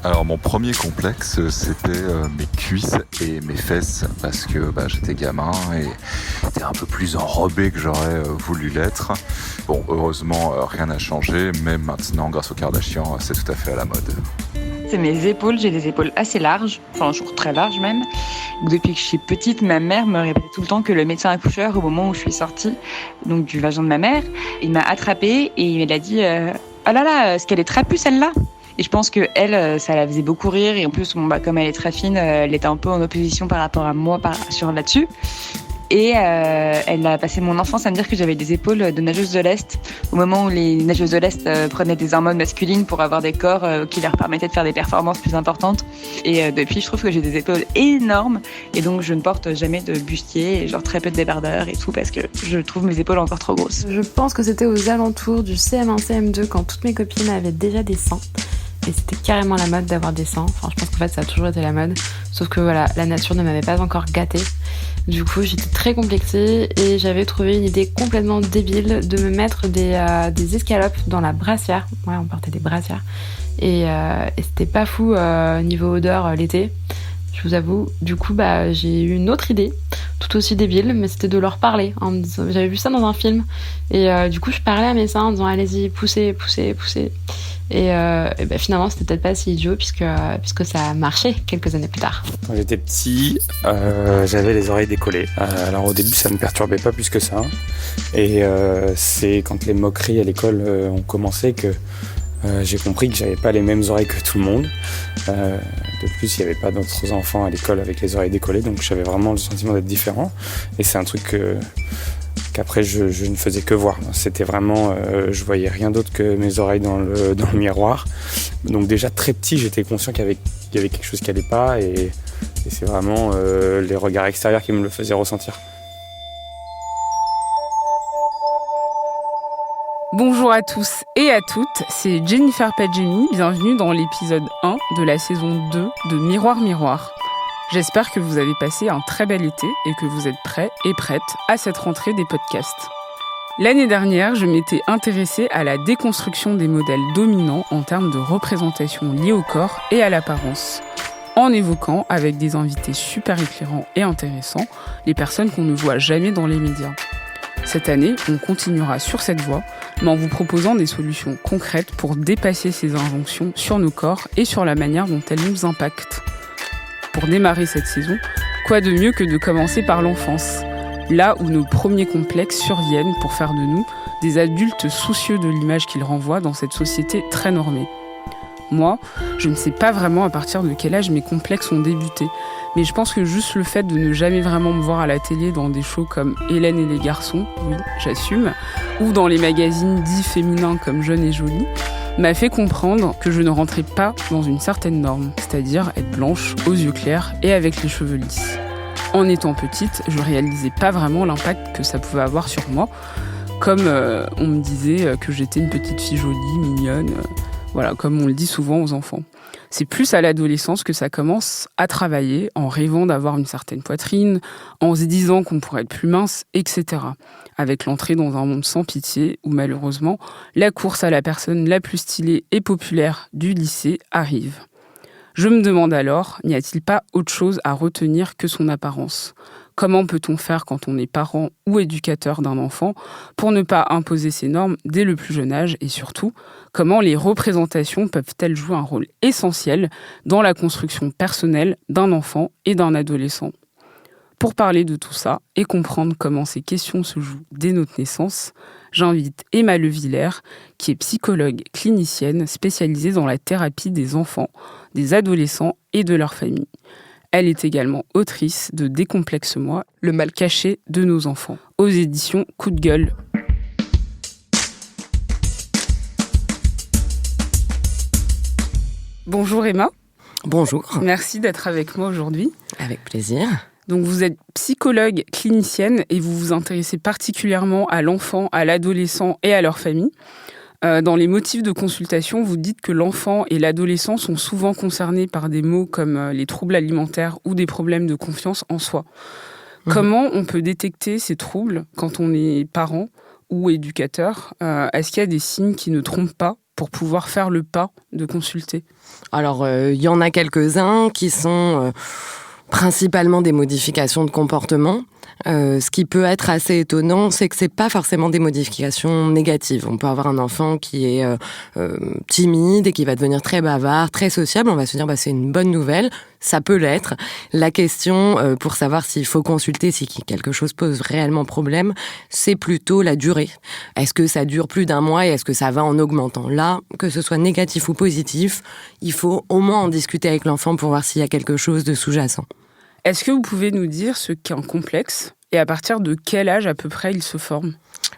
Alors mon premier complexe, c'était mes cuisses et mes fesses parce que j'étais gamin et j'étais un peu plus enrobé que j'aurais voulu l'être. Bon, heureusement, rien n'a changé, mais maintenant, grâce aux Kardashians, c'est tout à fait à la mode. C'est mes épaules, j'ai des épaules assez larges, enfin je trouve très larges même. Depuis que je suis petite, ma mère me répétait tout le temps que le médecin accoucheur, au moment où je suis sortie donc du vagin de ma mère, il m'a attrapée et il a dit ah là là, est-ce qu'elle est trapue celle-là? Et je pense que elle, ça la faisait beaucoup rire. Et en plus, comme elle est très fine, elle était un peu en opposition par rapport à moi là-dessus. Et elle a passé mon enfance à me dire que j'avais des épaules de nageuse de l'Est, au moment où les nageuses de l'Est prenaient des hormones masculines pour avoir des corps qui leur permettaient de faire des performances plus importantes. Et depuis, je trouve que j'ai des épaules énormes. Et donc, je ne porte jamais de bustier, genre très peu de débardeur et tout, parce que je trouve mes épaules encore trop grosses. Je pense que c'était aux alentours du CM1, CM2, quand toutes mes copines avaient déjà des seins. Et c'était carrément la mode d'avoir des seins. Enfin, je pense qu'en fait, ça a toujours été la mode. Sauf que voilà, la nature ne m'avait pas encore gâtée. Du coup, j'étais très complexée et j'avais trouvé une idée complètement débile de me mettre des escalopes dans la brassière. Ouais, on portait des brassières. Et c'était pas fou niveau odeur l'été. Je vous avoue. Du coup, j'ai eu une autre idée, tout aussi débile, mais c'était de leur parler. J'avais vu ça dans un film. Et du coup, je parlais à mes seins en disant allez-y, poussez, poussez, poussez. Et finalement, c'était peut-être pas si idiot puisque ça a marché quelques années plus tard. Quand j'étais petit, j'avais les oreilles décollées. Alors au début, ça ne me perturbait pas plus que ça. Et c'est quand les moqueries à l'école ont commencé que j'ai compris que j'avais pas les mêmes oreilles que tout le monde. De plus, il n'y avait pas d'autres enfants à l'école avec les oreilles décollées, donc j'avais vraiment le sentiment d'être différent. Et c'est un truc qu'après je ne faisais que voir. C'était vraiment, je voyais rien d'autre que mes oreilles dans le miroir. Donc déjà très petit, j'étais conscient qu'il y avait quelque chose qui allait pas, et c'est vraiment les regards extérieurs qui me le faisaient ressentir. Bonjour à tous et à toutes, c'est Jennifer Padjemi, bienvenue dans l'épisode 1 de la saison 2 de Miroir Miroir. J'espère que vous avez passé un très bel été et que vous êtes prêts et prêtes à cette rentrée des podcasts. L'année dernière, je m'étais intéressée à la déconstruction des modèles dominants en termes de représentation liée au corps et à l'apparence, en évoquant, avec des invités super éclairants et intéressants, les personnes qu'on ne voit jamais dans les médias. Cette année, on continuera sur cette voie, mais en vous proposant des solutions concrètes pour dépasser ces injonctions sur nos corps et sur la manière dont elles nous impactent. Pour démarrer cette saison, quoi de mieux que de commencer par l'enfance, là où nos premiers complexes surviennent pour faire de nous des adultes soucieux de l'image qu'ils renvoient dans cette société très normée. Moi, je ne sais pas vraiment à partir de quel âge mes complexes ont débuté, mais je pense que juste le fait de ne jamais vraiment me voir à la télé dans des shows comme Hélène et les garçons, oui, j'assume, ou dans les magazines dits féminins comme Jeune et Jolie, m'a fait comprendre que je ne rentrais pas dans une certaine norme, c'est-à-dire être blanche, aux yeux clairs et avec les cheveux lisses. En étant petite, je réalisais pas vraiment l'impact que ça pouvait avoir sur moi, comme on me disait que j'étais une petite fille jolie, mignonne, voilà, comme on le dit souvent aux enfants. C'est plus à l'adolescence que ça commence à travailler, en rêvant d'avoir une certaine poitrine, en se disant qu'on pourrait être plus mince, etc. Avec l'entrée dans un monde sans pitié, où malheureusement, la course à la personne la plus stylée et populaire du lycée arrive. Je me demande alors, n'y a-t-il pas autre chose à retenir que son apparence ? Comment peut-on faire quand on est parent ou éducateur d'un enfant pour ne pas imposer ces normes dès le plus jeune âge, et surtout, comment les représentations peuvent-elles jouer un rôle essentiel dans la construction personnelle d'un enfant et d'un adolescent ? Pour parler de tout ça et comprendre comment ces questions se jouent dès notre naissance, j'invite Emma Levillers, qui est psychologue clinicienne spécialisée dans la thérapie des enfants, des adolescents et de leurs familles. Elle est également autrice de Décomplexe-moi, le mal caché de nos enfants, aux éditions Coup de gueule. Bonjour Emma. Bonjour. Merci d'être avec moi aujourd'hui. Avec plaisir. Donc vous êtes psychologue clinicienne et vous vous intéressez particulièrement à l'enfant, à l'adolescent et à leur famille. Dans les motifs de consultation, vous dites que l'enfant et l'adolescent sont souvent concernés par des maux comme les troubles alimentaires ou des problèmes de confiance en soi. Comment on peut détecter ces troubles quand on est parent ou éducateur ? Est-ce qu'il y a des signes qui ne trompent pas pour pouvoir faire le pas de consulter ? Alors, il y en a quelques-uns qui sont principalement des modifications de comportement. Ce qui peut être assez étonnant, c'est que c'est pas forcément des modifications négatives. On peut avoir un enfant qui est timide et qui va devenir très bavard, très sociable. On va se dire, c'est une bonne nouvelle. Ça peut l'être. La question pour savoir s'il faut consulter, si quelque chose pose réellement problème, c'est plutôt la durée. Est-ce que ça dure plus d'un mois et est-ce que ça va en augmentant ? Là, que ce soit négatif ou positif, il faut au moins en discuter avec l'enfant pour voir s'il y a quelque chose de sous-jacent. Est-ce que vous pouvez nous dire ce qu'est un complexe et à partir de quel âge à peu près il se forme ?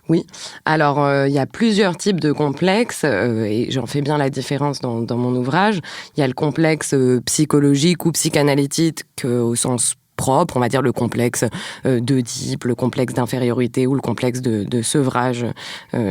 Oui, alors il y a plusieurs types de complexes et j'en fais bien la différence dans mon ouvrage. Il y a le complexe psychologique ou psychanalytique au sens propre, on va dire le complexe d'Oedipe, le complexe d'infériorité ou le complexe de sevrage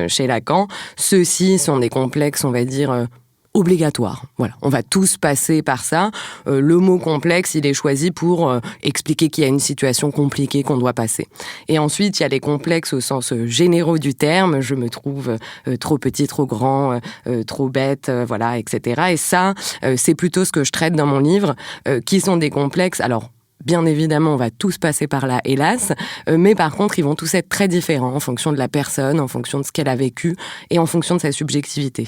chez Lacan. Ceux-ci sont des complexes, on va dire, obligatoire. Voilà, on va tous passer par ça. Le mot complexe, il est choisi pour expliquer qu'il y a une situation compliquée qu'on doit passer. Et ensuite, il y a les complexes au sens généraux du terme. Je me trouve trop petit, trop grand, trop bête, voilà, etc. Et ça, c'est plutôt ce que je traite dans mon livre, qui sont des complexes. Alors, bien évidemment, on va tous passer par là, hélas, mais par contre, ils vont tous être très différents en fonction de la personne, en fonction de ce qu'elle a vécu et en fonction de sa subjectivité.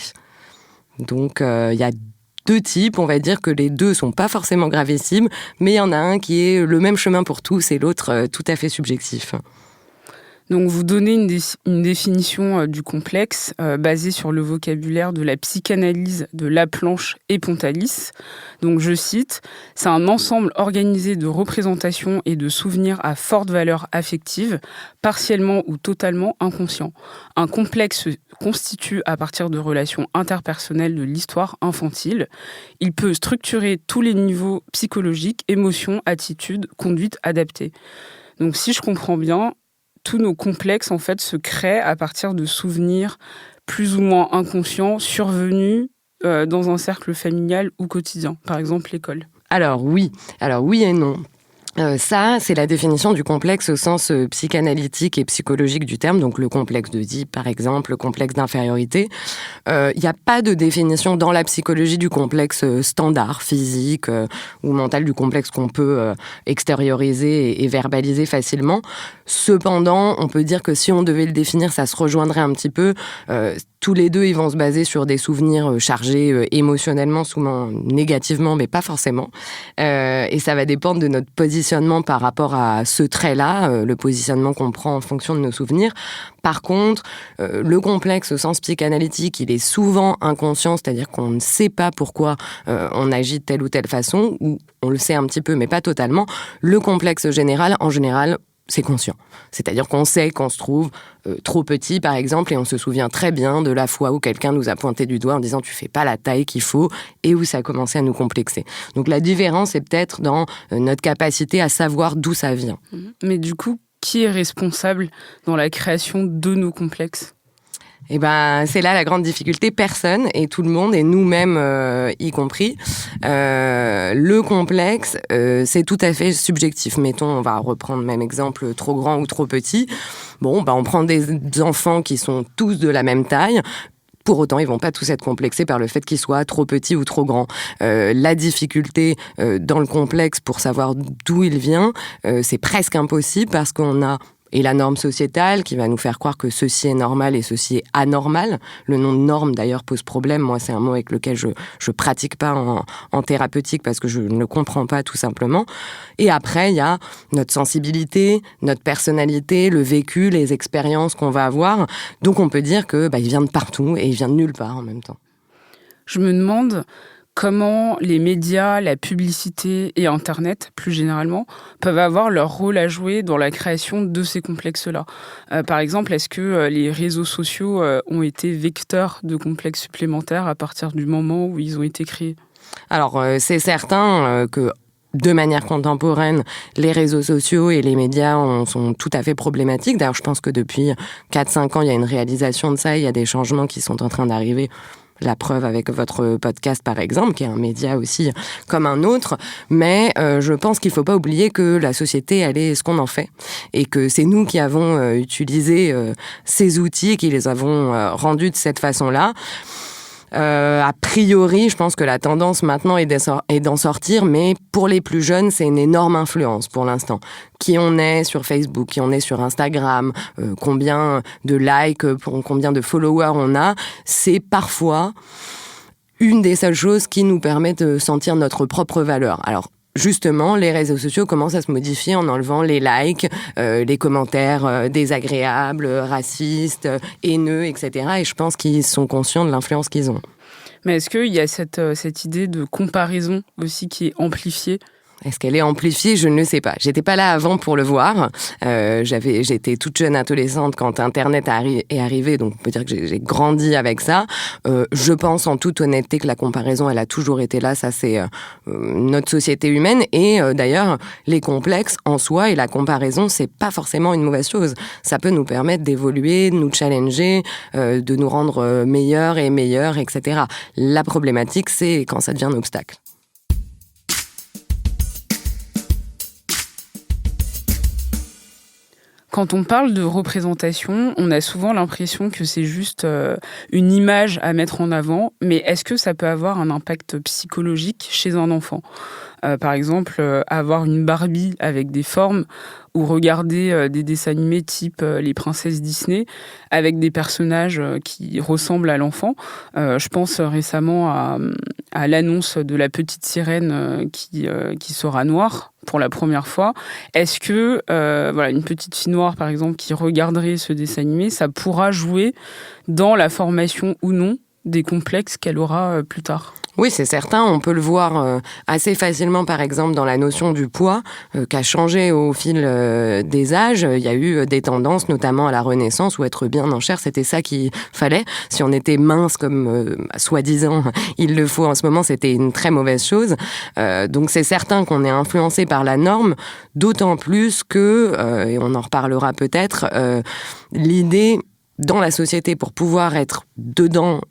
Donc, il y a deux types, on va dire que les deux sont pas forcément gravissimes, mais il y en a un qui est le même chemin pour tous et l'autre tout à fait subjectif. Donc, vous donnez une définition du complexe basée sur le vocabulaire de la psychanalyse de Laplanche et Pontalis. Donc, je cite, « C'est un ensemble organisé de représentations et de souvenirs à forte valeur affective, partiellement ou totalement inconscient. Un complexe se constitue à partir de relations interpersonnelles de l'histoire infantile. Il peut structurer tous les niveaux psychologiques, émotions, attitudes, conduites adaptées. » Donc, si je comprends bien, tous nos complexes, en fait, se créent à partir de souvenirs plus ou moins inconscients, survenus dans un cercle familial ou quotidien, par exemple l'école. Alors oui et non. Ça, c'est la définition du complexe au sens psychanalytique et psychologique du terme, donc le complexe d'Oedipe, par exemple, le complexe d'infériorité. Il n'y a pas de définition dans la psychologie du complexe standard, physique ou mental, du complexe qu'on peut extérioriser et verbaliser facilement. Cependant, on peut dire que si on devait le définir, ça se rejoindrait un petit peu. Tous les deux, ils vont se baser sur des souvenirs chargés émotionnellement, souvent négativement, mais pas forcément. Et ça va dépendre de notre positionnement par rapport à ce trait-là, le positionnement qu'on prend en fonction de nos souvenirs. Par contre, le complexe au sens psychanalytique, il est souvent inconscient, c'est-à-dire qu'on ne sait pas pourquoi on agit de telle ou telle façon, ou on le sait un petit peu, mais pas totalement. Le complexe général, en général, c'est conscient. C'est-à-dire qu'on sait qu'on se trouve trop petit, par exemple, et on se souvient très bien de la fois où quelqu'un nous a pointé du doigt en disant « tu fais pas la taille qu'il faut » et où ça a commencé à nous complexer. Donc la différence est peut-être dans notre capacité à savoir d'où ça vient. Mais du coup, qui est responsable dans la création de nos complexes ? Eh ben, c'est là la grande difficulté. Personne, et tout le monde, et nous-mêmes y compris. Le complexe, c'est tout à fait subjectif. Mettons, on va reprendre le même exemple, trop grand ou trop petit. Bon, on prend des enfants qui sont tous de la même taille. Pour autant, ils vont pas tous être complexés par le fait qu'ils soient trop petits ou trop grands. La difficulté dans le complexe pour savoir d'où il vient, c'est presque impossible parce qu'on a et la norme sociétale qui va nous faire croire que ceci est normal et ceci est anormal. Le nom de norme, d'ailleurs, pose problème. Moi, c'est un mot avec lequel je pratique pas en thérapeutique parce que je ne le comprends pas, tout simplement. Et après, il y a notre sensibilité, notre personnalité, le vécu, les expériences qu'on va avoir. Donc, on peut dire que il vient de partout et il vient de nulle part en même temps. Je me demande comment les médias, la publicité et Internet, plus généralement, peuvent avoir leur rôle à jouer dans la création de ces complexes-là. Par exemple, est-ce que les réseaux sociaux ont été vecteurs de complexes supplémentaires à partir du moment où ils ont été créés ? Alors, c'est certain que de manière contemporaine, les réseaux sociaux et les médias sont tout à fait problématiques. D'ailleurs, je pense que depuis 4-5 ans, il y a une réalisation de ça, il y a des changements qui sont en train d'arriver. La preuve avec votre podcast, par exemple, qui est un média aussi comme un autre. Mais je pense qu'il ne faut pas oublier que la société, elle est ce qu'on en fait. Et que c'est nous qui avons utilisé ces outils et qui les avons rendus de cette façon-là. A priori, je pense que la tendance maintenant est d'en sortir, mais pour les plus jeunes, c'est une énorme influence pour l'instant. Qui on est sur Facebook, qui on est sur Instagram, combien de likes, combien de followers on a, c'est parfois une des seules choses qui nous permet de sentir notre propre valeur. Alors, justement, les réseaux sociaux commencent à se modifier en enlevant les likes, les commentaires désagréables, racistes, haineux, etc. Et je pense qu'ils sont conscients de l'influence qu'ils ont. Mais est-ce qu'il y a cette idée de comparaison aussi qui est amplifiée ? Est-ce qu'elle est amplifiée ? Je ne le sais pas. J'étais pas là avant pour le voir. J'étais toute jeune adolescente quand Internet est arrivé, donc on peut dire que j'ai grandi avec ça. Je pense en toute honnêteté que la comparaison, elle a toujours été là. Ça, c'est notre société humaine. Et d'ailleurs, les complexes en soi et la comparaison, c'est pas forcément une mauvaise chose. Ça peut nous permettre d'évoluer, de nous challenger, de nous rendre meilleurs, etc. La problématique, c'est quand ça devient un obstacle. Quand on parle de représentation, on a souvent l'impression que c'est juste une image à mettre en avant, mais est-ce que ça peut avoir un impact psychologique chez un enfant ? Par exemple, avoir une Barbie avec des formes ou regarder des dessins animés type les princesses Disney avec des personnages qui ressemblent à l'enfant. Je pense récemment à l'annonce de la petite sirène qui sera noire pour la première fois. Est-ce que une petite fille noire, par exemple, qui regarderait ce dessin animé, ça pourra jouer dans la formation ou non des complexes qu'elle aura plus tard ? Oui, c'est certain. On peut le voir assez facilement, par exemple, dans la notion du poids, qui a changé au fil des âges. Il y a eu des tendances, notamment à la Renaissance, où être bien en chair, c'était ça qu'il fallait. Si on était mince, comme soi-disant il le faut en ce moment, c'était une très mauvaise chose. Donc c'est certain qu'on est influencé par la norme, d'autant plus que, et on en reparlera peut-être, l'idée dans la société pour pouvoir être dedans,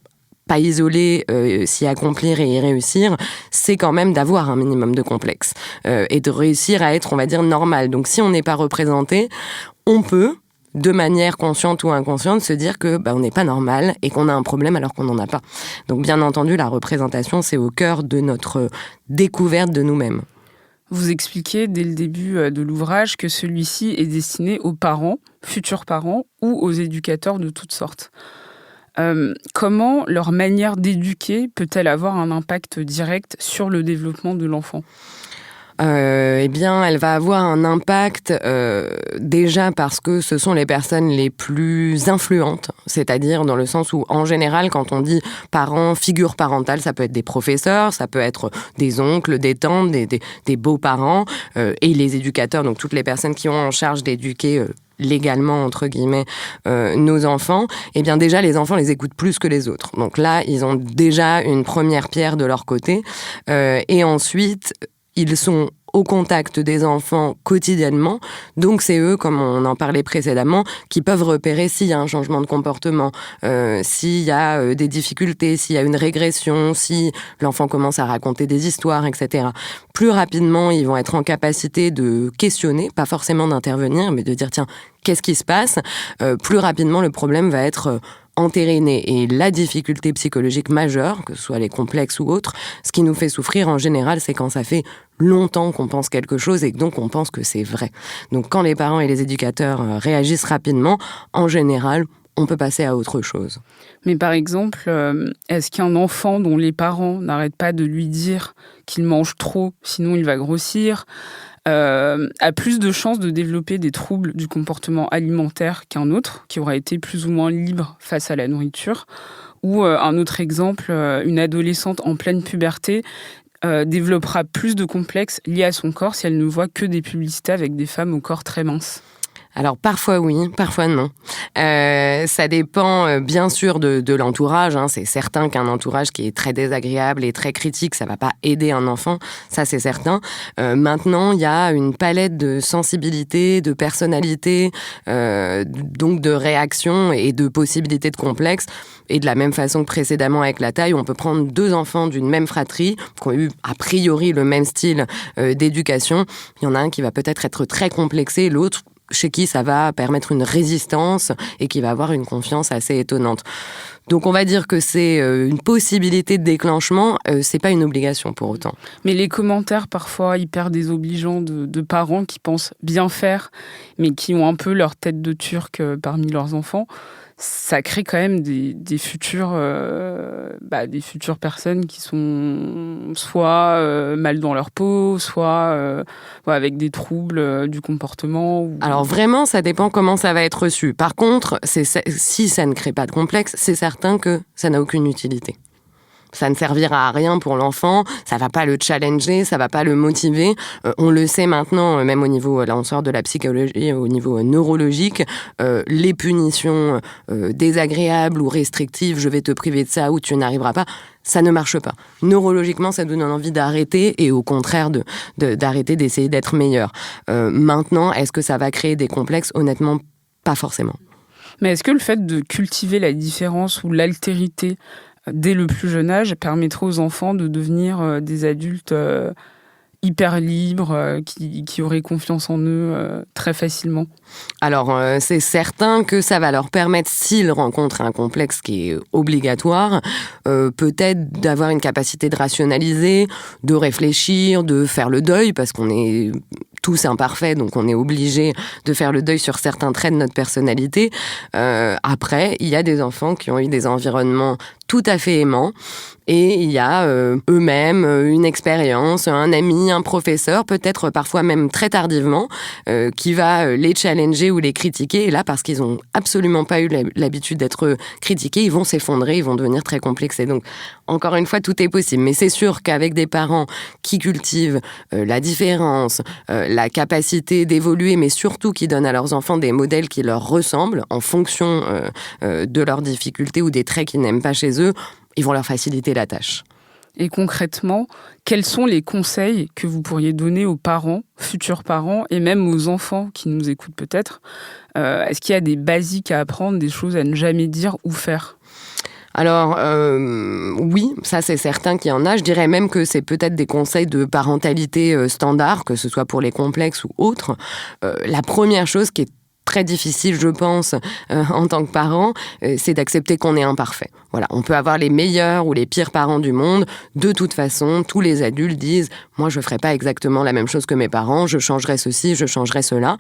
pas isolé, s'y accomplir et y réussir, c'est quand même d'avoir un minimum de complexe et de réussir à être, on va dire, normal. Donc si on n'est pas représenté, on peut, de manière consciente ou inconsciente, se dire que on n'est pas normal et qu'on a un problème alors qu'on n'en a pas. Donc bien entendu, la représentation, c'est au cœur de notre découverte de nous-mêmes. Vous expliquez dès le début de l'ouvrage que celui-ci est destiné aux parents, futurs parents ou aux éducateurs de toutes sortes. Comment leur manière d'éduquer peut-elle avoir un impact direct sur le développement de l'enfant ? Eh bien, elle va avoir un impact déjà parce que ce sont les personnes les plus influentes, c'est-à-dire dans le sens où, en général, quand on dit parents, figure parentale, ça peut être des professeurs, ça peut être des oncles, des tantes, des beaux-parents, et les éducateurs, donc toutes les personnes qui ont en charge d'éduquer légalement, entre guillemets, nos enfants, eh bien déjà, les enfants les écoutent plus que les autres. Donc là, ils ont déjà une première pierre de leur côté. Et ensuite, ils sont au contact des enfants quotidiennement. Donc c'est eux, comme on en parlait précédemment, qui peuvent repérer s'il y a un changement de comportement, s'il y a des difficultés, s'il y a une régression, si l'enfant commence à raconter des histoires, etc. Plus rapidement, ils vont être en capacité de questionner, pas forcément d'intervenir, mais de dire, tiens, qu'est-ce qui se passe ? Plus rapidement, le problème va être entériné. Et la difficulté psychologique majeure, que ce soit les complexes ou autres, ce qui nous fait souffrir en général, c'est quand ça fait longtemps qu'on pense quelque chose et que donc on pense que c'est vrai. Donc quand les parents et les éducateurs réagissent rapidement, en général, on peut passer à autre chose. Mais par exemple, est-ce qu'un enfant dont les parents n'arrêtent pas de lui dire qu'il mange trop, sinon il va grossir, a plus de chances de développer des troubles du comportement alimentaire qu'un autre, qui aura été plus ou moins libre face à la nourriture. Ou un autre exemple, une adolescente en pleine puberté développera plus de complexes liés à son corps si elle ne voit que des publicités avec des femmes au corps très minces. Alors parfois oui, parfois non. Ça dépend bien sûr de l'entourage. C'est certain qu'un entourage qui est très désagréable et très critique, ça va pas aider un enfant, ça c'est certain. Maintenant, il y a une palette de sensibilité, de personnalité, donc de réactions et de possibilités de complexes. Et de la même façon que précédemment avec la taille, on peut prendre deux enfants d'une même fratrie qui ont eu a priori le même style d'éducation. Il y en a un qui va peut-être être très complexé, l'autre chez qui ça va permettre une résistance et qui va avoir une confiance assez étonnante. Donc on va dire que c'est une possibilité de déclenchement, c'est pas une obligation pour autant. Mais les commentaires parfois hyper désobligeants de parents qui pensent bien faire, mais qui ont un peu leur tête de turc parmi leurs enfants, ça crée quand même des futures personnes qui sont soit mal dans leur peau, soit avec des troubles du comportement. Alors vraiment, ça dépend comment ça va être reçu. Par contre, si ça ne crée pas de complexe, c'est certain que ça n'a aucune utilité. Ça ne servira à rien pour l'enfant, ça va pas le challenger, ça va pas le motiver. On le sait maintenant, même au niveau, là on sort de la psychologie, au niveau neurologique, les punitions désagréables ou restrictives, je vais te priver de ça ou tu n'arriveras pas, ça ne marche pas. Neurologiquement, ça donne envie d'arrêter et au contraire d'arrêter d'essayer d'être meilleur. Maintenant, est-ce que ça va créer des complexes ? Honnêtement, pas forcément. Mais est-ce que le fait de cultiver la différence ou l'altérité dès le plus jeune âge permettrait aux enfants de devenir des adultes hyper libres, qui auraient confiance en eux très facilement ? Alors, c'est certain que ça va leur permettre, s'ils rencontrent un complexe qui est obligatoire, peut-être d'avoir une capacité de rationaliser, de réfléchir, de faire le deuil, parce qu'on est tous imparfaits, donc on est obligé de faire le deuil sur certains traits de notre personnalité. Après, il y a des enfants qui ont eu des environnements tout à fait aimants, et il y a eux-mêmes une expérience, un ami, un professeur, peut-être parfois même très tardivement, qui va les challenger ou les critiquer. Et là, parce qu'ils n'ont absolument pas eu l'habitude d'être critiqués, ils vont s'effondrer, ils vont devenir très complexés. Donc, encore une fois, tout est possible. Mais c'est sûr qu'avec des parents qui cultivent la différence, la capacité d'évoluer, mais surtout qui donnent à leurs enfants des modèles qui leur ressemblent en fonction de leurs difficultés ou des traits qu'ils n'aiment pas chez eux, ils vont leur faciliter la tâche. Et concrètement, quels sont les conseils que vous pourriez donner aux parents, futurs parents, et même aux enfants qui nous écoutent peut-être ? Est-ce qu'il y a des basiques à apprendre, des choses à ne jamais dire ou faire ? Alors, oui, ça c'est certain qu'il y en a. Je dirais même que c'est peut-être des conseils de parentalité standard, que ce soit pour les complexes ou autres. La première chose qui est très difficile, je pense, en tant que parent, c'est d'accepter qu'on est imparfait. Voilà, on peut avoir les meilleurs ou les pires parents du monde. De toute façon, tous les adultes disent « Moi, je ne ferai pas exactement la même chose que mes parents, je changerai ceci, je changerai cela. »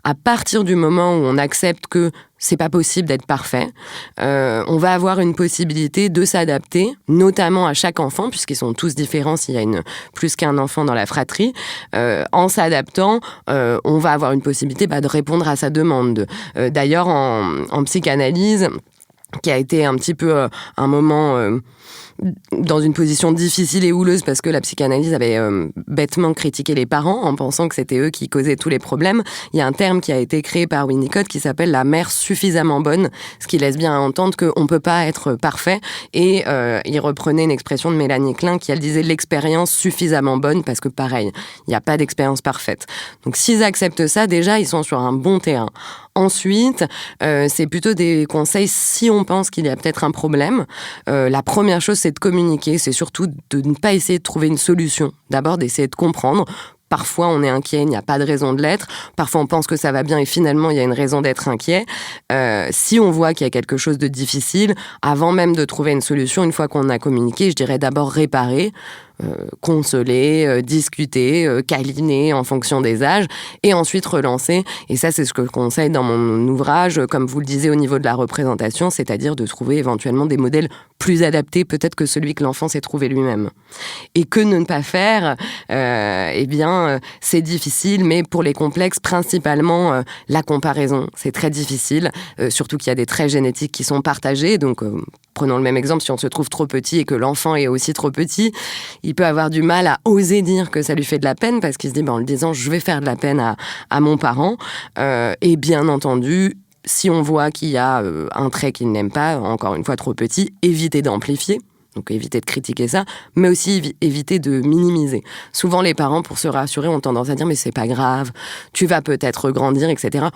À partir du moment où on accepte que c'est pas possible d'être parfait, on va avoir une possibilité de s'adapter, notamment à chaque enfant, puisqu'ils sont tous différents s'il y a plus qu'un enfant dans la fratrie. En s'adaptant, on va avoir une possibilité de répondre à sa demande. D'ailleurs, en psychanalyse, qui a été un petit peu un moment dans une position difficile et houleuse parce que la psychanalyse avait bêtement critiqué les parents en pensant que c'était eux qui causaient tous les problèmes. Il y a un terme qui a été créé par Winnicott qui s'appelle la mère suffisamment bonne, ce qui laisse bien entendre qu'on ne peut pas être parfait. Et il reprenait une expression de Mélanie Klein qui, elle, disait l'expérience suffisamment bonne parce que pareil, il n'y a pas d'expérience parfaite. Donc s'ils acceptent ça, déjà, ils sont sur un bon terrain. Ensuite, c'est plutôt des conseils si on pense qu'il y a peut-être un problème. La première chose, c'est de communiquer. C'est surtout de ne pas essayer de trouver une solution. D'abord, d'essayer de comprendre. Parfois, on est inquiet, il n'y a pas de raison de l'être. Parfois, on pense que ça va bien et finalement, il y a une raison d'être inquiet. Si on voit qu'il y a quelque chose de difficile, avant même de trouver une solution, une fois qu'on a communiqué, je dirais d'abord réparer, consoler, discuter, câliner en fonction des âges et ensuite relancer. Et ça, c'est ce que je conseille dans mon ouvrage, comme vous le disiez au niveau de la représentation, c'est-à-dire de trouver éventuellement des modèles plus adaptés peut-être que celui que l'enfant s'est trouvé lui-même. Et que ne pas faire, c'est difficile, mais pour les complexes, principalement la comparaison. C'est très difficile, surtout qu'il y a des traits génétiques qui sont partagés, donc prenons le même exemple, si on se trouve trop petit et que l'enfant est aussi trop petit, il peut avoir du mal à oser dire que ça lui fait de la peine parce qu'il se dit, en le disant, je vais faire de la peine à mon parent. Et bien entendu, si on voit qu'il y a un trait qu'il n'aime pas, encore une fois trop petit, éviter d'amplifier. Donc éviter de critiquer ça, mais aussi éviter de minimiser. Souvent, les parents, pour se rassurer, ont tendance à dire « mais c'est pas grave, tu vas peut-être grandir, etc. »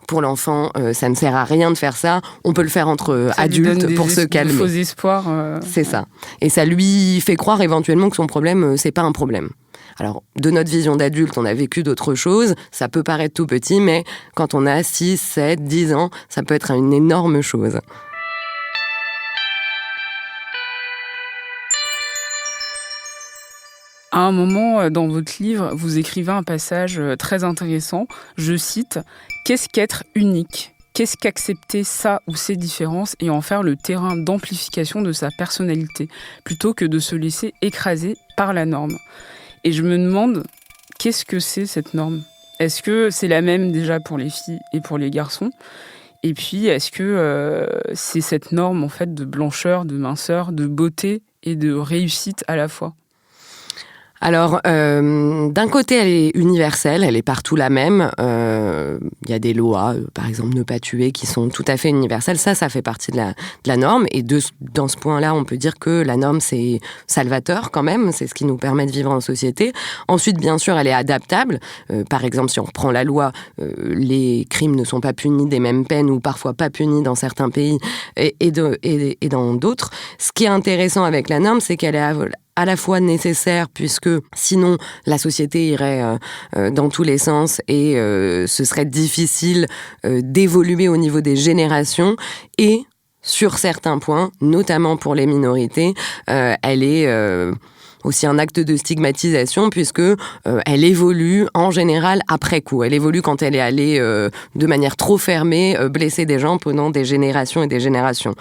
Pour l'enfant, ça ne sert à rien de faire ça. On peut le faire entre adultes pour se calmer. Faux espoirs. C'est ça. Et ça lui fait croire éventuellement que son problème, c'est pas un problème. Alors, de notre vision d'adulte, on a vécu d'autres choses. Ça peut paraître tout petit, mais quand on a 6, 7, 10 ans, ça peut être une énorme chose. À un moment dans votre livre, vous écrivez un passage très intéressant. Je cite « Qu'est-ce qu'être unique ? Qu'est-ce qu'accepter ça ou ces différences et en faire le terrain d'amplification de sa personnalité, plutôt que de se laisser écraser par la norme ?» Et je me demande, qu'est-ce que c'est cette norme ? Est-ce que c'est la même déjà pour les filles et pour les garçons ? Et puis, est-ce que c'est cette norme en fait de blancheur, de minceur, de beauté et de réussite à la fois ? Alors, d'un côté, elle est universelle, elle est partout la même. Il y a des lois, par exemple, ne pas tuer, qui sont tout à fait universelles. Ça fait partie de la norme. Et dans ce point-là, on peut dire que la norme, c'est salvateur quand même. C'est ce qui nous permet de vivre en société. Ensuite, bien sûr, elle est adaptable. Par exemple, si on reprend la loi, les crimes ne sont pas punis des mêmes peines ou parfois pas punis dans certains pays et dans d'autres. Ce qui est intéressant avec la norme, c'est qu'elle est à la fois nécessaire, puisque sinon la société irait dans tous les sens et ce serait difficile d'évoluer au niveau des générations, et sur certains points, notamment pour les minorités, elle est aussi un acte de stigmatisation, puisque elle évolue en général après coup. Elle évolue quand elle est allée de manière trop fermée blesser des gens pendant des générations et des générations.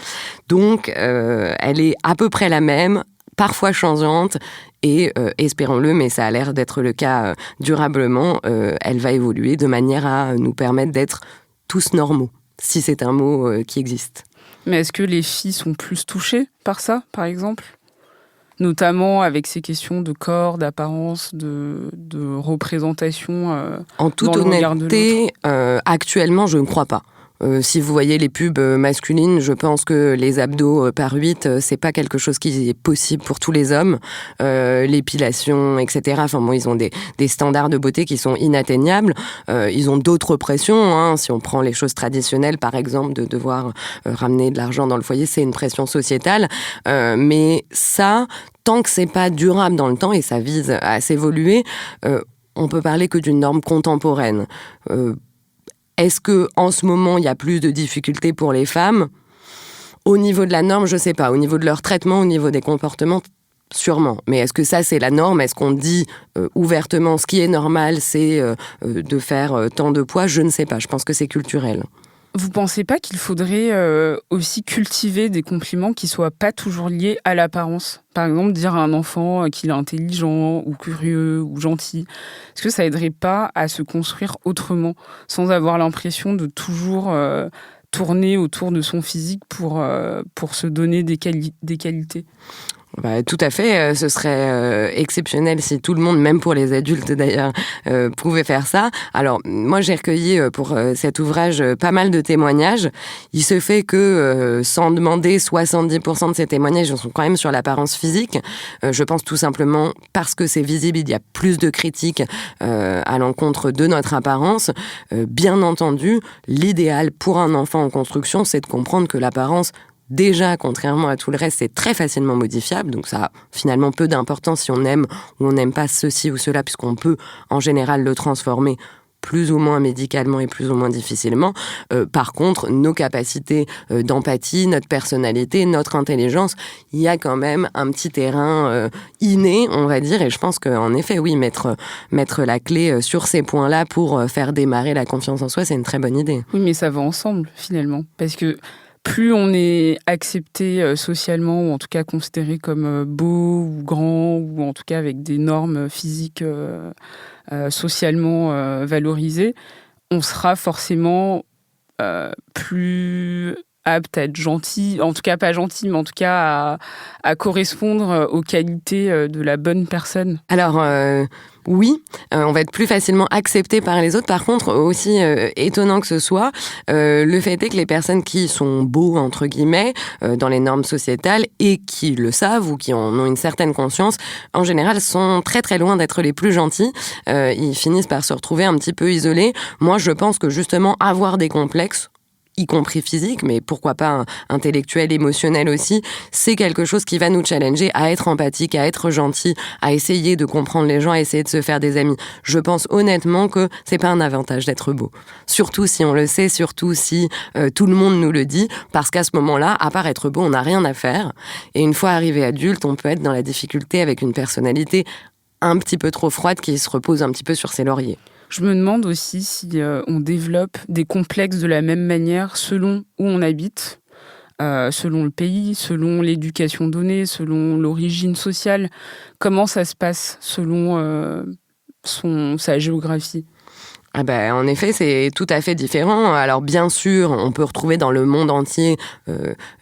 Donc elle est à peu près la même, parfois changeante, et espérons-le, mais ça a l'air d'être le cas durablement, elle va évoluer de manière à nous permettre d'être tous normaux, si c'est un mot qui existe. Mais est-ce que les filles sont plus touchées par ça, par exemple ? Notamment avec ces questions de corps, d'apparence, de représentation en toute dans le regard de honnêteté, l'autre. Actuellement, je ne crois pas. Si vous voyez les pubs masculines, je pense que les abdos par 8, c'est pas quelque chose qui est possible pour tous les hommes. L'épilation, etc. Enfin bon, ils ont des standards de beauté qui sont inatteignables. Ils ont d'autres pressions, hein. Si on prend les choses traditionnelles, par exemple, de devoir ramener de l'argent dans le foyer, c'est une pression sociétale. Mais ça, tant que c'est pas durable dans le temps, et ça vise à s'évoluer, on peut parler que d'une norme contemporaine. Est-ce que en ce moment, il y a plus de difficultés pour les femmes ? Au niveau de la norme, je ne sais pas. Au niveau de leur traitement, au niveau des comportements, sûrement. Mais est-ce que ça, c'est la norme ? Est-ce qu'on dit ouvertement ce qui est normal, c'est de faire tant de poids ? Je ne sais pas. Je pense que c'est culturel. Vous pensez pas qu'il faudrait aussi cultiver des compliments qui soient pas toujours liés à l'apparence ? Par exemple, dire à un enfant qu'il est intelligent ou curieux ou gentil. Est-ce que ça aiderait pas à se construire autrement, sans avoir l'impression de toujours tourner autour de son physique pour se donner des qualités ? Bah, tout à fait, ce serait exceptionnel si tout le monde, même pour les adultes d'ailleurs, pouvait faire ça. Alors, moi j'ai recueilli pour cet ouvrage pas mal de témoignages. Il se fait que, sans demander, 70% de ces témoignages sont quand même sur l'apparence physique. Je pense tout simplement parce que c'est visible, il y a plus de critiques à l'encontre de notre apparence. Bien entendu, l'idéal pour un enfant en construction, c'est de comprendre que l'apparence, déjà, contrairement à tout le reste, c'est très facilement modifiable, donc ça a finalement peu d'importance si on aime ou on n'aime pas ceci ou cela, puisqu'on peut en général le transformer plus ou moins médicalement et plus ou moins difficilement. Par contre, nos capacités d'empathie, notre personnalité, notre intelligence, il y a quand même un petit terrain inné, on va dire, et je pense qu'en effet, oui, mettre la clé sur ces points-là pour faire démarrer la confiance en soi, c'est une très bonne idée. Oui, mais ça va ensemble, finalement, parce que plus on est accepté socialement, ou en tout cas considéré comme beau ou grand, ou en tout cas avec des normes physiques socialement valorisées, on sera forcément plus apte à être gentil, en tout cas pas gentil, mais en tout cas à correspondre aux qualités de la bonne personne. Alors, oui, on va être plus facilement accepté par les autres. Par contre, aussi étonnant que ce soit, le fait est que les personnes qui sont beaux, entre guillemets, dans les normes sociétales, et qui le savent ou qui en ont une certaine conscience, en général, sont très très loin d'être les plus gentils. Ils finissent par se retrouver un petit peu isolés. Moi, je pense que justement, avoir des complexes, y compris physique, mais pourquoi pas intellectuel, émotionnel aussi, c'est quelque chose qui va nous challenger à être empathique, à être gentil, à essayer de comprendre les gens, à essayer de se faire des amis. Je pense honnêtement que c'est pas un avantage d'être beau. Surtout si on le sait, surtout si tout le monde nous le dit, parce qu'à ce moment-là, à part être beau, on n'a rien à faire. Et une fois arrivé adulte, on peut être dans la difficulté avec une personnalité un petit peu trop froide qui se repose un petit peu sur ses lauriers. Je me demande aussi si on développe des complexes de la même manière selon où on habite, selon le pays, selon l'éducation donnée, selon l'origine sociale. Comment ça se passe selon sa géographie ? Ah ben, en effet, c'est tout à fait différent. Alors bien sûr, on peut retrouver dans le monde entier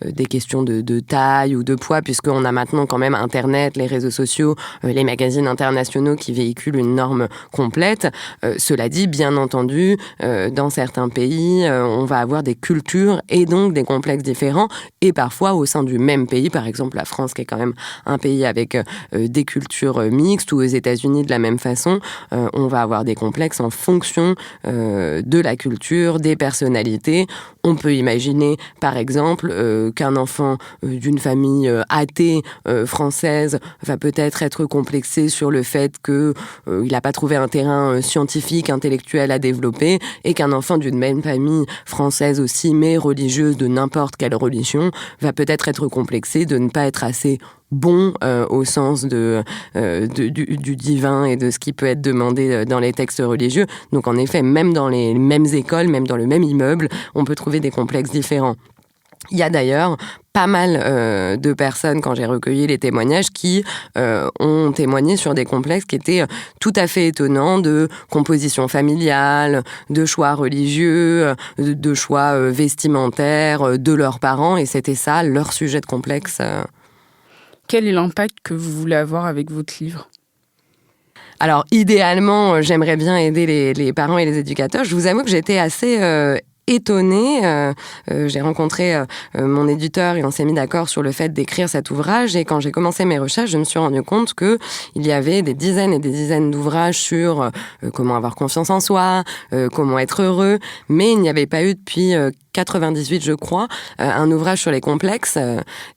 des questions de taille ou de poids, puisqu'on a maintenant quand même Internet, les réseaux sociaux, les magazines internationaux qui véhiculent une norme complète. Cela dit, bien entendu, dans certains pays, on va avoir des cultures et donc des complexes différents, et parfois au sein du même pays, par exemple la France qui est quand même un pays avec des cultures mixtes, ou aux États-Unis de la même façon, on va avoir des complexes en fonction de la culture, des personnalités. On peut imaginer, par exemple, qu'un enfant d'une famille athée française va peut-être être complexé sur le fait qu'il n'a pas trouvé un terrain scientifique, intellectuel à développer, et qu'un enfant d'une même famille française aussi, mais religieuse de n'importe quelle religion, va peut-être être complexé de ne pas être assez bon au sens du divin et de ce qui peut être demandé dans les textes religieux. Donc en effet, même dans les mêmes écoles, même dans le même immeuble, on peut trouver des complexes différents. Il y a d'ailleurs pas mal de personnes, quand j'ai recueilli les témoignages, qui ont témoigné sur des complexes qui étaient tout à fait étonnants, de composition familiale, de choix religieux, de choix vestimentaires de leurs parents, et c'était ça leur sujet de complexe. Quel est l'impact que vous voulez avoir avec votre livre ? Alors, idéalement, j'aimerais bien aider les parents et les éducateurs. Je vous avoue que j'étais assez étonnée. J'ai rencontré mon éditeur et on s'est mis d'accord sur le fait d'écrire cet ouvrage. Et quand j'ai commencé mes recherches, je me suis rendu compte qu'il y avait des dizaines et des dizaines d'ouvrages sur comment avoir confiance en soi, comment être heureux. Mais il n'y avait pas eu depuis 98, je crois, un ouvrage sur les complexes.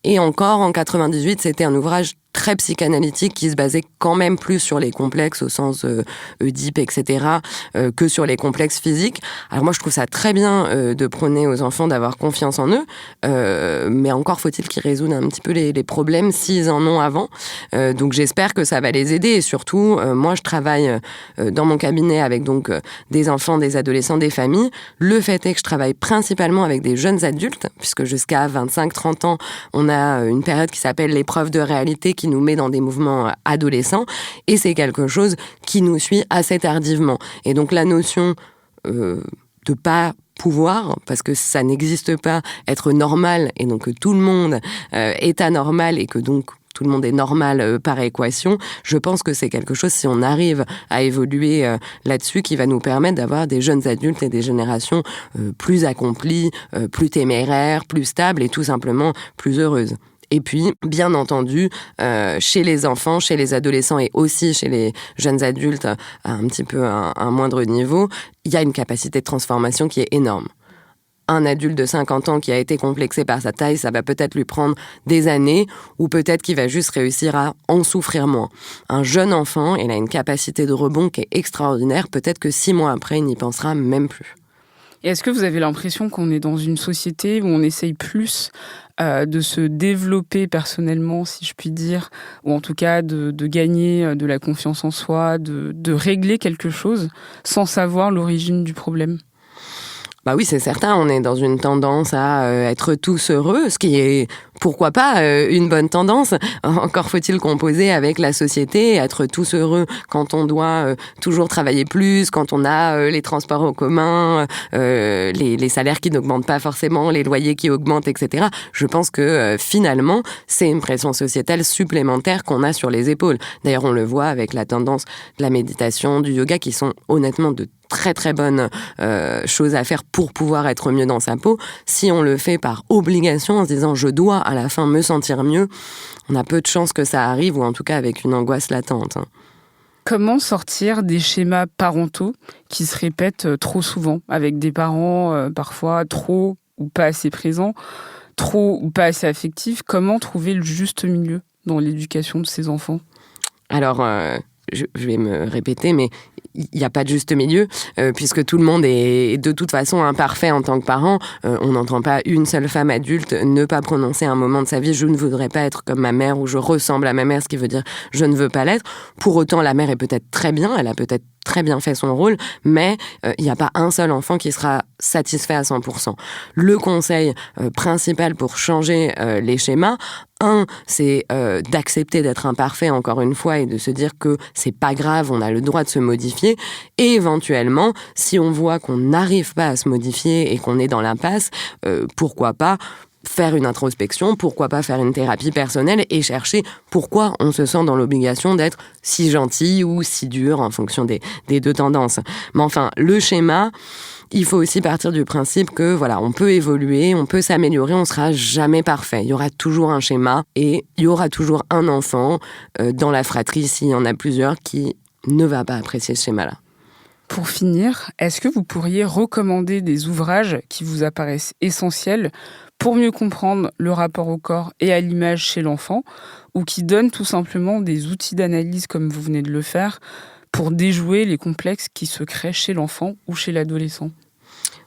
Et encore, en 98, c'était un ouvrage très psychanalytique qui se basait quand même plus sur les complexes au sens Oedipe, etc., que sur les complexes physiques. Alors moi, je trouve ça très bien de prôner aux enfants d'avoir confiance en eux, mais encore faut-il qu'ils résolvent un petit peu les problèmes s'ils en ont avant. Donc j'espère que ça va les aider. Et surtout, moi, je travaille dans mon cabinet avec donc des enfants, des adolescents, des familles. Le fait est que je travaille principalement avec des jeunes adultes, puisque jusqu'à 25-30 ans, on a une période qui s'appelle l'épreuve de réalité, qui nous met dans des mouvements adolescents, et c'est quelque chose qui nous suit assez tardivement. Et donc la notion de pas pouvoir, parce que ça n'existe pas, être normal, et donc que tout le monde est anormal, et que donc tout le monde est normal par équation, je pense que c'est quelque chose, si on arrive à évoluer là-dessus, qui va nous permettre d'avoir des jeunes adultes et des générations plus accomplies, plus téméraires, plus stables et tout simplement plus heureuses. Et puis, bien entendu, chez les enfants, chez les adolescents et aussi chez les jeunes adultes à un petit peu un moindre niveau, il y a une capacité de transformation qui est énorme. Un adulte de 50 ans qui a été complexé par sa taille, ça va peut-être lui prendre des années, ou peut-être qu'il va juste réussir à en souffrir moins. Un jeune enfant, il a une capacité de rebond qui est extraordinaire, peut-être que 6 mois après, il n'y pensera même plus. Et est-ce que vous avez l'impression qu'on est dans une société où on essaye plus de se développer personnellement, si je puis dire, ou en tout cas de gagner de la confiance en soi, de régler quelque chose sans savoir l'origine du problème ? Bah oui, c'est certain, on est dans une tendance à être tous heureux, ce qui est, pourquoi pas, une bonne tendance. Encore faut-il composer avec la société, être tous heureux quand on doit toujours travailler plus, quand on a les transports en commun, les salaires qui n'augmentent pas forcément, les loyers qui augmentent, etc. Je pense que finalement, c'est une pression sociétale supplémentaire qu'on a sur les épaules. D'ailleurs, on le voit avec la tendance de la méditation, du yoga, qui sont honnêtement de très très bonnes choses à faire pour pouvoir être mieux dans sa peau. Si on le fait par obligation en se disant je dois à la fin me sentir mieux, on a peu de chances que ça arrive, ou en tout cas avec une angoisse latente. Comment sortir des schémas parentaux qui se répètent trop souvent, avec des parents parfois trop ou pas assez présent, trop ou pas assez affectif. Comment trouver le juste milieu dans l'éducation de ces enfants ? Alors, je vais me répéter, mais il n'y a pas de juste milieu, puisque tout le monde est de toute façon imparfait en tant que parent. On n'entend pas une seule femme adulte ne pas prononcer à un moment de sa vie « je ne voudrais pas être comme ma mère » ou « je ressemble à ma mère », ce qui veut dire « je ne veux pas l'être ». Pour autant, la mère est peut-être très bien, elle a peut-être très bien fait son rôle, mais il n'y a pas un seul enfant qui sera satisfait à 100%. Le conseil principal pour changer les schémas, c'est d'accepter d'être imparfait encore une fois et de se dire que c'est pas grave, on a le droit de se modifier. Et éventuellement, si on voit qu'on n'arrive pas à se modifier et qu'on est dans l'impasse, pourquoi pas faire une introspection, pourquoi pas faire une thérapie personnelle et chercher pourquoi on se sent dans l'obligation d'être si gentil ou si dur en fonction des deux tendances. Mais enfin, le schéma, il faut aussi partir du principe que voilà, on peut évoluer, on peut s'améliorer, on sera jamais parfait. Il y aura toujours un schéma et il y aura toujours un enfant dans la fratrie, s'il y en a plusieurs, qui ne va pas apprécier ce schéma-là. Pour finir, est-ce que vous pourriez recommander des ouvrages qui vous apparaissent essentiels pour mieux comprendre le rapport au corps et à l'image chez l'enfant, ou qui donnent tout simplement des outils d'analyse, comme vous venez de le faire, pour déjouer les complexes qui se créent chez l'enfant ou chez l'adolescent ?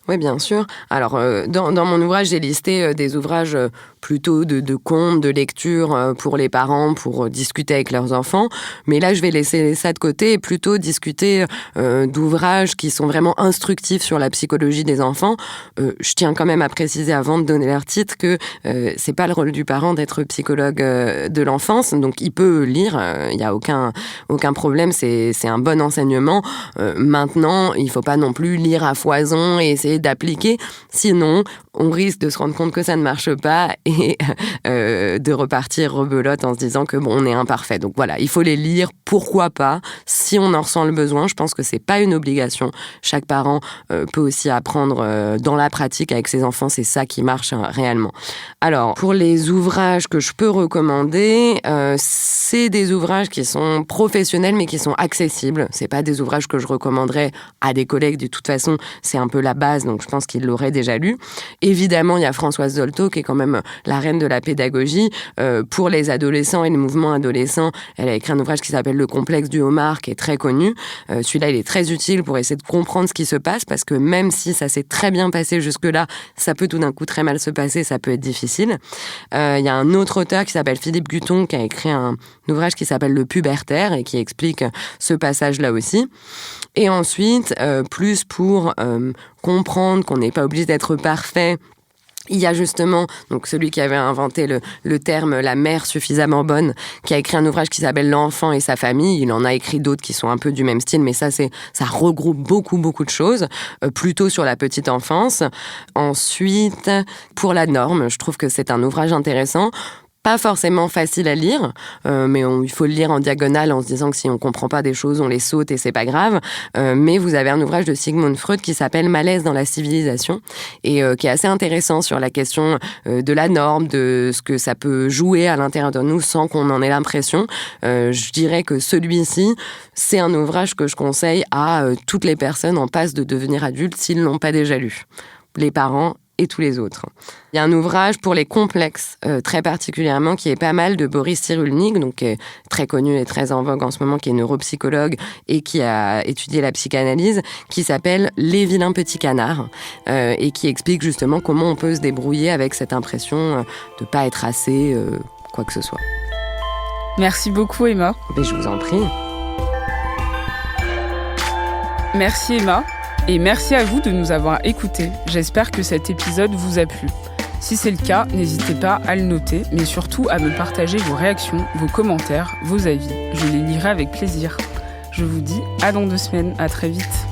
Oui, bien sûr. Alors, dans mon ouvrage, j'ai listé des ouvrages plutôt de contes, de lecture pour les parents, pour discuter avec leurs enfants. Mais là, je vais laisser ça de côté et plutôt discuter d'ouvrages qui sont vraiment instructifs sur la psychologie des enfants. Je tiens quand même à préciser avant de donner leur titre que c'est pas le rôle du parent d'être psychologue de l'enfance. Donc, il peut lire, il n'y a aucun problème, c'est un bon enseignement. Maintenant, il faut pas non plus lire à foison et essayer d'appliquer, sinon on risque de se rendre compte que ça ne marche pas et de repartir rebelote en se disant que bon, on est imparfait. Donc voilà, il faut les lire, pourquoi pas, si on en ressent le besoin. Je pense que c'est pas une obligation. Chaque parent peut aussi apprendre dans la pratique avec ses enfants, c'est ça qui marche réellement. Alors, pour les ouvrages que je peux recommander, c'est des ouvrages qui sont professionnels mais qui sont accessibles. C'est pas des ouvrages que je recommanderais à des collègues. De toute façon, c'est un peu la base, donc je pense qu'ils l'auraient déjà lu. Évidemment, il y a Françoise Dolto, qui est quand même la reine de la pédagogie. Pour les adolescents et le mouvement adolescent, elle a écrit un ouvrage qui s'appelle Le complexe du homard, qui est très connu. Celui-là, il est très utile pour essayer de comprendre ce qui se passe, parce que même si ça s'est très bien passé jusque-là, ça peut tout d'un coup très mal se passer, ça peut être difficile. Il y a un autre auteur qui s'appelle Philippe Guton, qui a écrit un ouvrage qui s'appelle Le pubertaire, et qui explique ce passage-là aussi. Et ensuite, plus pour comprendre qu'on n'est pas obligé d'être parfait, il y a justement donc celui qui avait inventé le terme « la mère suffisamment bonne », qui a écrit un ouvrage qui s'appelle « L'enfant et sa famille ». Il en a écrit d'autres qui sont un peu du même style, mais ça regroupe beaucoup de choses, plutôt sur la petite enfance. Ensuite, pour la norme, je trouve que c'est un ouvrage intéressant. Pas forcément facile à lire, mais il faut le lire en diagonale en se disant que si on comprend pas des choses, on les saute et c'est pas grave. Mais vous avez un ouvrage de Sigmund Freud qui s'appelle Malaise dans la civilisation et qui est assez intéressant sur la question de la norme, de ce que ça peut jouer à l'intérieur de nous sans qu'on en ait l'impression. Je dirais que celui-ci, c'est un ouvrage que je conseille à toutes les personnes en passe de devenir adultes s'ils l'ont pas déjà lu. Les parents et tous les autres. Il y a un ouvrage pour les complexes, très particulièrement, qui est pas mal, de Boris Cyrulnik, donc qui est très connu et très en vogue en ce moment, qui est neuropsychologue et qui a étudié la psychanalyse, qui s'appelle « Les vilains petits canards » et qui explique justement comment on peut se débrouiller avec cette impression de pas être assez quoi que ce soit. Merci beaucoup, Emma. Mais je vous en prie. Merci, Emma. Et merci à vous de nous avoir écoutés. J'espère que cet épisode vous a plu. Si c'est le cas, n'hésitez pas à le noter, mais surtout à me partager vos réactions, vos commentaires, vos avis. Je les lirai avec plaisir. Je vous dis à dans 2 semaines, à très vite.